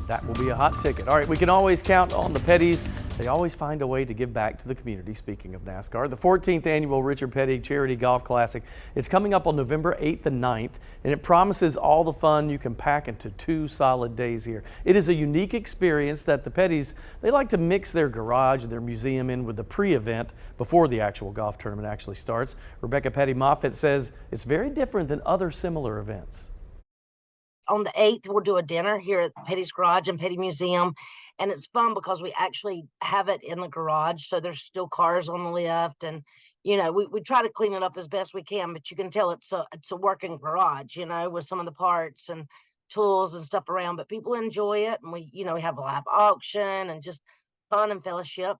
that will be a hot ticket. All right, we can always count on the Petties. They always find a way to give back to the community, speaking of NASCAR. The 14th annual Richard Petty Charity Golf Classic. It's coming up on November 8th and 9th, and it promises all the fun you can pack into 2 solid days here. It is a unique experience that the Petties, they like to mix their garage and their museum in with the pre-event before the actual golf tournament actually starts. Rebecca Petty Moffitt says it's very different than other similar events. On the 8th, we'll do a dinner here at Petty's Garage and Petty Museum. And it's fun because we actually have it in the garage. So there's still cars on the lift. And, you know, we try to clean it up as best we can. But you can tell it's a working garage, you know, with some of the parts and tools and stuff around. But people enjoy it. And we have a live auction and just fun and fellowship.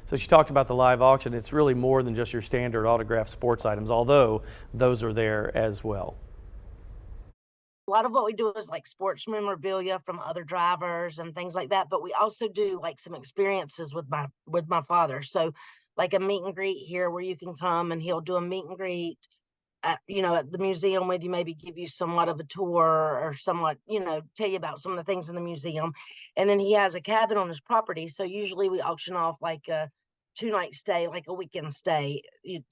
So she talked about the live auction. It's really more than just your standard autographed sports items, although those are there as well. A lot of what we do is like sports memorabilia from other drivers and things like that. But we also do like some experiences with my father. So like a meet and greet here where you can come and he'll do a meet and greet at the museum with you, maybe give you somewhat of a tour or somewhat, tell you about some of the things in the museum. And then he has a cabin on his property. So usually we auction off like a 2-night stay, like a weekend stay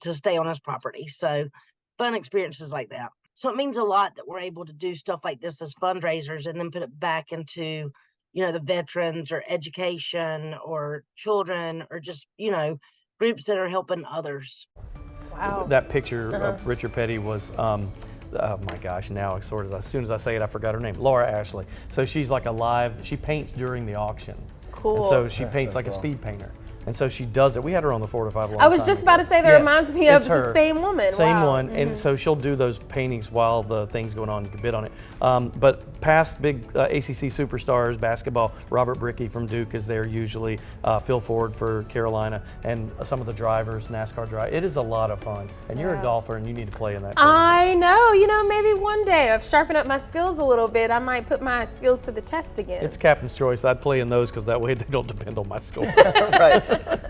to stay on his property. So fun experiences like that. So it means a lot that we're able to do stuff like this as fundraisers and then put it back into, the veterans or education or children or just, groups that are helping others. Wow. That picture of Richard Petty was, oh my gosh, now as soon as I say it, I forgot her name, Laura Ashley. So she's like she paints during the auction. Cool. And so she paints like a speed painter. And so she does it. We had her on the 4 to 5 long I was just about to say that reminds me of the same woman. Same one. And so she'll do those paintings while the thing's going on. You can bid on it. But past big ACC superstars, basketball, Robert Brickey from Duke is there usually, Phil Ford for Carolina, and some of the drivers, NASCAR drivers. It is a lot of fun. And you're a golfer and you need to play in that tournament. I know. Maybe one day I've sharpened up my skills a little bit. I might put my skills to the test again. It's captain's choice. I'd play in those because that way they don't depend on my score. Right.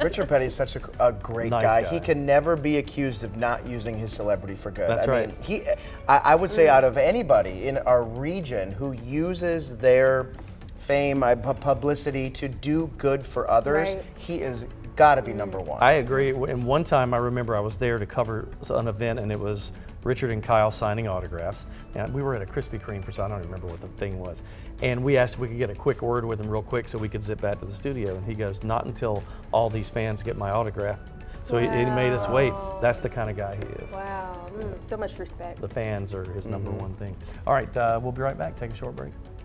Richard Petty is such a great nice guy. guy. He can never be accused of not using his celebrity for good. That's right. Mean, I would say out of anybody in our region who uses their fame, publicity to do good for others, he is got to be #1. I agree. And one time I remember I was there to cover an event and it was Richard and Kyle signing autographs. And we were at a Krispy Kreme I don't remember what the thing was. And we asked if we could get a quick word with him real quick so we could zip back to the studio. And he goes, not until all these fans get my autograph. So he made us wait. That's the kind of guy he is. Wow, so much respect. The fans are his #1 thing. All right, we'll be right back. Take a short break.